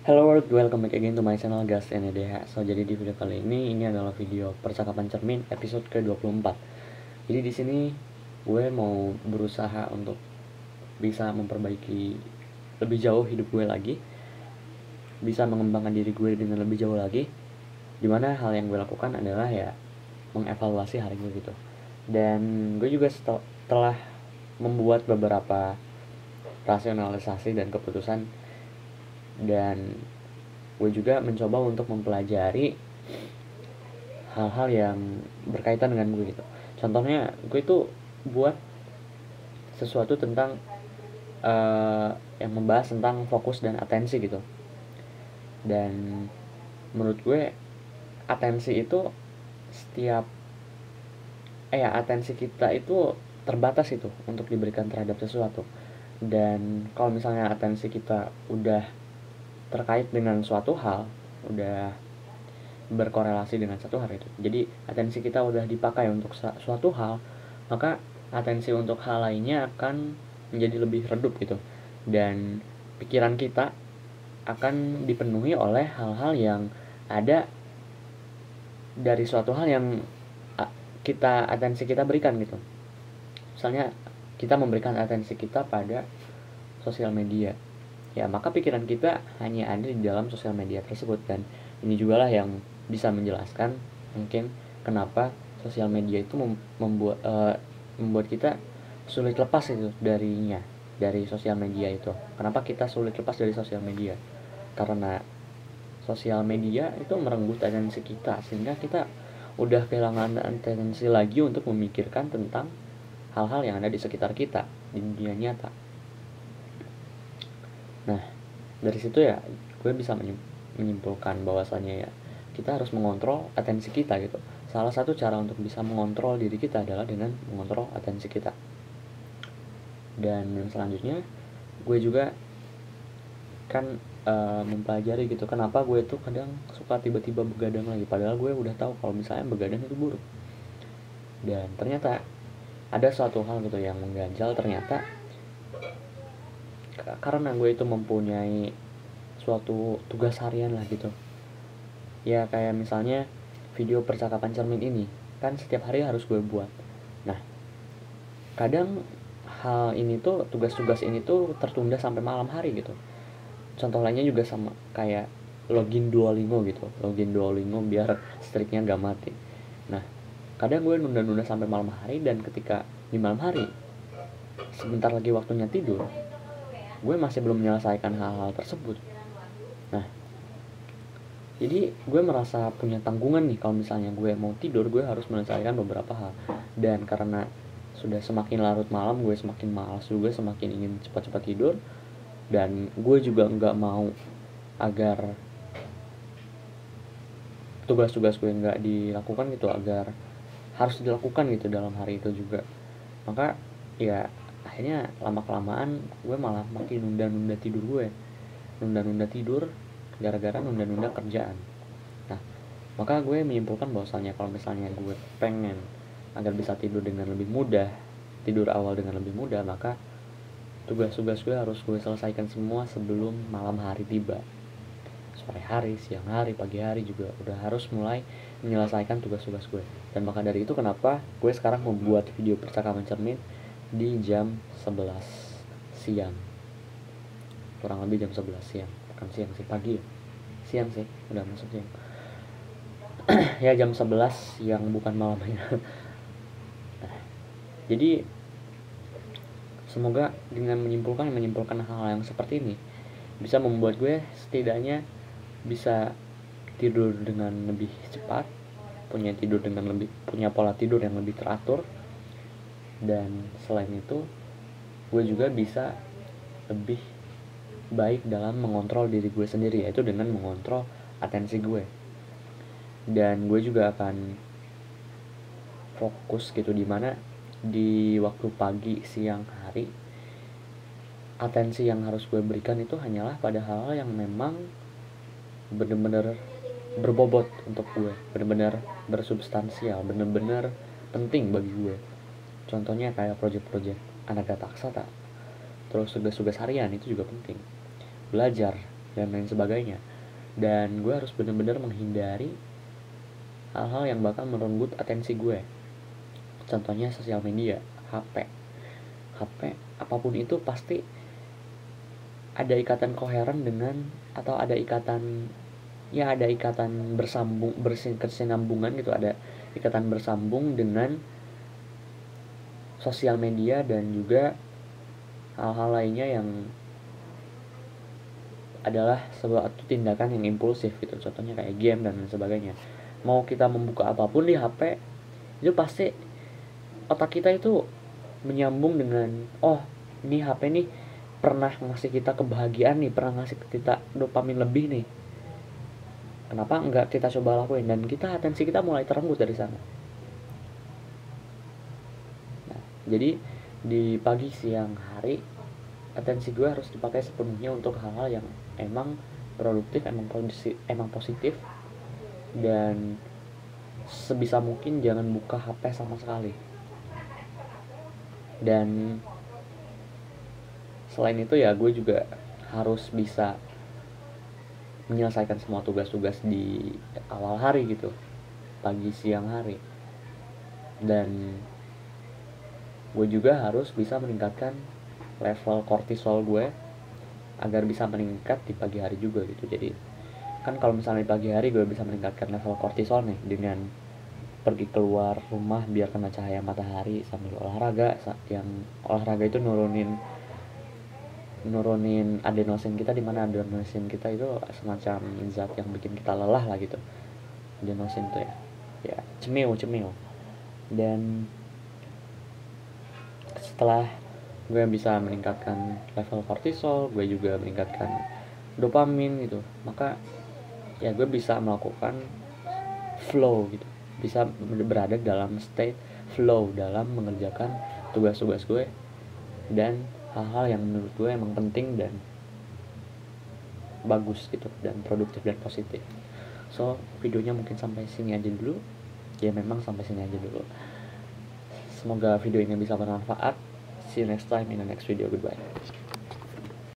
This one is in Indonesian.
Hello world, welcome back again to my channel Gas NEDH. Jadi di video kali ini adalah video percakapan cermin episode ke-24. Jadi di sini gue mau berusaha untuk bisa memperbaiki lebih jauh hidup gue lagi, bisa mengembangkan diri gue dengan lebih jauh lagi. Dimana hal yang gue lakukan adalah ya mengevaluasi hari gue gitu. Dan gue juga setelah membuat beberapa rasionalisasi dan keputusan, dan gue juga mencoba untuk mempelajari hal-hal yang berkaitan dengan gue gitu. Contohnya gue itu buat sesuatu tentang yang membahas tentang fokus dan atensi gitu. Dan menurut gue atensi itu atensi kita itu terbatas itu untuk diberikan terhadap sesuatu. Dan kalau misalnya atensi kita udah terkait dengan suatu hal, udah berkorelasi dengan satu hal itu, jadi atensi kita udah dipakai untuk suatu hal, maka atensi untuk hal lainnya akan menjadi lebih redup gitu. Dan pikiran kita akan dipenuhi oleh hal-hal yang ada dari suatu hal yang atensi kita berikan gitu. Misalnya kita memberikan atensi kita pada sosial media, ya maka pikiran kita hanya ada di dalam sosial media tersebut. Dan ini juga lah yang bisa menjelaskan mungkin kenapa sosial media itu membuat kita sulit lepas itu dari sosial media itu. Kenapa kita sulit lepas dari sosial media? Karena sosial media itu merenggut atensi kita, sehingga kita udah kehilangan atensi lagi untuk memikirkan tentang hal-hal yang ada di sekitar kita di dunia nyata. Nah, dari situ ya gue bisa menyimpulkan bahwasannya ya kita harus mengontrol atensi kita gitu. Salah satu cara untuk bisa mengontrol diri kita adalah dengan mengontrol atensi kita. Dan yang selanjutnya gue juga kan mempelajari gitu, kenapa gue tuh kadang suka tiba-tiba begadang lagi, padahal gue udah tahu kalau misalnya begadang itu buruk. Dan ternyata ada suatu hal gitu yang mengganjal. Ternyata karena gue itu mempunyai suatu tugas harian lah gitu. Ya kayak misalnya video percakapan cermin ini kan setiap hari harus gue buat. Nah, kadang hal ini tuh, tugas-tugas ini tuh tertunda sampai malam hari gitu. Contoh lainnya juga sama kayak login Duolingo gitu. Login Duolingo biar striknya gak mati. Nah, kadang gue nunda-nunda sampai malam hari, dan ketika di malam hari sebentar lagi waktunya tidur, gue masih belum menyelesaikan hal-hal tersebut. Nah, jadi gue merasa punya tanggungan nih, kalau misalnya gue mau tidur gue harus menyelesaikan beberapa hal. Dan karena sudah semakin larut malam, gue semakin malas juga, semakin ingin cepat-cepat tidur. Dan gue juga nggak mau agar tugas-tugas gue nggak dilakukan gitu, agar harus dilakukan gitu dalam hari itu juga. Maka ya akhirnya lama-kelamaan gue malah makin nunda-nunda tidur gue. Nunda-nunda tidur gara-gara nunda-nunda kerjaan. Nah, maka gue menyimpulkan bahwasannya kalau misalnya gue pengen agar bisa tidur dengan lebih mudah, tidur awal dengan lebih mudah, maka tugas-tugas gue harus gue selesaikan semua sebelum malam hari tiba. Sore hari, siang hari, pagi hari juga udah harus mulai menyelesaikan tugas-tugas gue. Dan maka dari itu kenapa gue sekarang membuat video percakapan cermin di jam 11 siang. Kurang lebih jam 11 siang. Bukan siang sih, pagi ya. Siang sih, udah masuk siang. Ya jam 11 siang, bukan malam ya. Nah, jadi semoga dengan menyimpulkan hal yang seperti ini bisa membuat gue setidaknya bisa tidur dengan lebih cepat, punya pola tidur yang lebih teratur. Dan selain itu gue juga bisa lebih baik dalam mengontrol diri gue sendiri, yaitu dengan mengontrol atensi gue. Dan gue juga akan fokus gitu, dimana di waktu pagi, siang, hari, atensi yang harus gue berikan itu hanyalah pada hal-hal yang memang benar-benar berbobot untuk gue, benar-benar bersubstansial, benar-benar penting bagi gue. Contohnya kayak proyek-proyek Anagata Aksata, terus tugas-tugas harian itu juga penting. Belajar dan lain sebagainya. Dan gue harus benar-benar menghindari hal-hal yang bakal merenggut atensi gue. Contohnya sosial media, HP apapun itu pasti ada ikatan koheren dengan, atau ada ikatan bersambung, berkesinambungan gitu, ada ikatan bersambung dengan sosial media dan juga hal-hal lainnya yang adalah sebuah tindakan yang impulsif gitu, contohnya kayak game dan lain sebagainya. Mau kita membuka apapun di HP, itu pasti otak kita itu menyambung dengan, oh ini HP nih pernah ngasih kita kebahagiaan nih, pernah ngasih kita dopamin lebih nih, kenapa enggak kita coba lakuin, dan atensi kita mulai terenggut dari sana. Nah, jadi di pagi siang hari atensi gue harus dipakai sepenuhnya untuk hal-hal yang emang produktif, emang positif, dan sebisa mungkin jangan buka HP sama sekali. Dan selain itu ya gue juga harus bisa menyelesaikan semua tugas-tugas di awal hari gitu, pagi siang hari. Dan gue juga harus bisa meningkatkan level kortisol gue agar bisa meningkat di pagi hari juga gitu. Jadi kan kalau misalnya di pagi hari gue bisa meningkatkan level kortisol nih dengan pergi keluar rumah biar kena cahaya matahari sambil olahraga, yang olahraga itu nurunin adenosin kita, dimana adenosin kita itu semacam zat yang bikin kita lelah lah gitu. Adenosin itu ya cemil. Dan setelah gue bisa meningkatkan level kortisol, gue juga meningkatkan dopamin gitu, maka ya gue bisa melakukan flow gitu, bisa berada dalam state flow dalam mengerjakan tugas-tugas gue dan hal-hal yang menurut gue emang penting dan bagus gitu, dan produktif dan positif. So videonya mungkin sampai sini aja dulu, ya memang sampai sini aja dulu. Semoga video ini bisa bermanfaat. See you next time in the next video. Goodbye.